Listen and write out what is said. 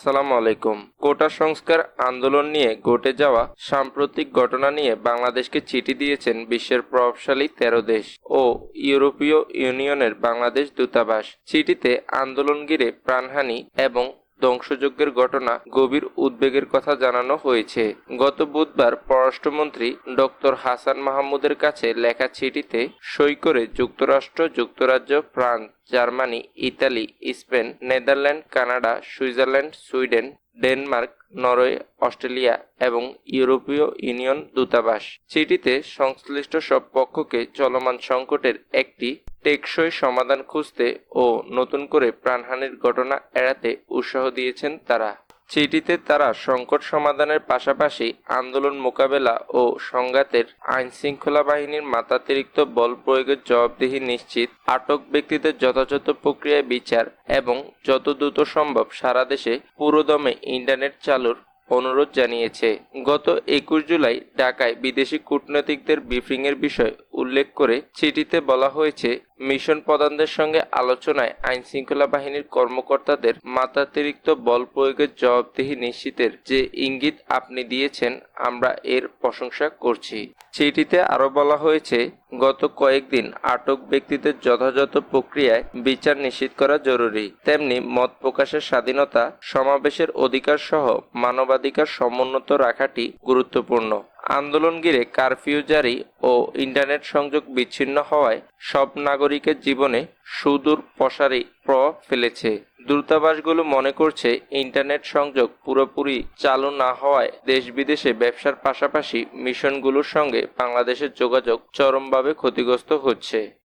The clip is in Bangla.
আসসালামু আলাইকুম। কোটা সংস্কার আন্দোলন নিয়ে ঘটে যাওয়া সাম্প্রতিক ঘটনা নিয়ে বাংলাদেশকে চিঠি দিয়েছেন বিশ্বের প্রভাবশালী ১৩ দেশ ও ইউরোপীয় ইউনিয়নের বাংলাদেশ দূতাবাস। চিঠিতে আন্দোলন ঘিরে প্রাণহানি এবং ধ্বংসযজ্ঞের ঘটনা গভীর উদ্বেগের কথা জানানো হয়েছে। গত বুধবার পররাষ্ট্রমন্ত্রী ডক্টর হাসান মাহমুদের কাছে লেখা চিঠিতে সই করে যুক্তরাষ্ট্র, যুক্তরাজ্য, France, Germany, Italy, Spain, Netherland, Canada, Switzerland, Sweden, Denmark, Norway, Australia এবং ইউরোপীয় ইউনিয়ন দূতাবাস চিঠিতে সংশ্লিষ্ট সব পক্ষকে চলমান সংকটের একটি টেকসই সমাধান খুঁজতে ও নতুন করে প্রাণহানির ঘটনা এড়াতে উৎসাহ দিয়েছেন তারা। চিঠিতে তারা সংকট সমাধানের পাশাপাশি আন্দোলন মোকাবেলা ও সংঘাতের আইনশৃঙ্খলা বাহিনীর মাত্রাতিরিক্ত বল প্রয়োগের জবাবদিহি নিশ্চিত, আটক ব্যক্তিদের যথাযথ প্রক্রিয়ায় বিচার এবং যত দ্রুত সম্ভব সারা দেশে পুরোদমে ইন্টারনেট চালুর অনুরোধ জানিয়েছে। গত ২১ জুলাই ঢাকায় বিদেশি কূটনীতিকদের ব্রিফিংয়ের বিষয় উল্লেখ করে চিঠিতে বলা হয়েছে, মিশন প্রধানদের সঙ্গে আলোচনায় আইনশৃঙ্খলা বাহিনীর কর্মকর্তাদের মাত্রাতিরিক্ত বল প্রয়োগের জবাবদিহি নিশ্চিতের যে ইঙ্গিত আপনি দিয়েছেন, আমরা এর প্রশংসা করছি। চিঠিতে আরও বলা হয়েছে, গত কয়েকদিন আটক ব্যক্তিদের যথাযথ প্রক্রিয়ায় বিচার নিশ্চিত করা জরুরি। তেমনি মত প্রকাশের স্বাধীনতা, সমাবেশের অধিকার সহ মানবাধিকার সমুন্নত রাখাটি গুরুত্বপূর্ণ। আন্দোলন ঘিরে কারফিউ জারি ও ইন্টারনেট সংযোগ বিচ্ছিন্ন হওয়ায় সব নাগরিকের জীবনে সুদূর প্রসারী প্রভাব ফেলেছে। দূতাবাসগুলো মনে করছে, ইন্টারনেট সংযোগ পুরোপুরি চালু না হওয়ায় দেশ বিদেশে ব্যবসার পাশাপাশি মিশনগুলোর সঙ্গে বাংলাদেশের যোগাযোগ চরমভাবে ক্ষতিগ্রস্ত হচ্ছে।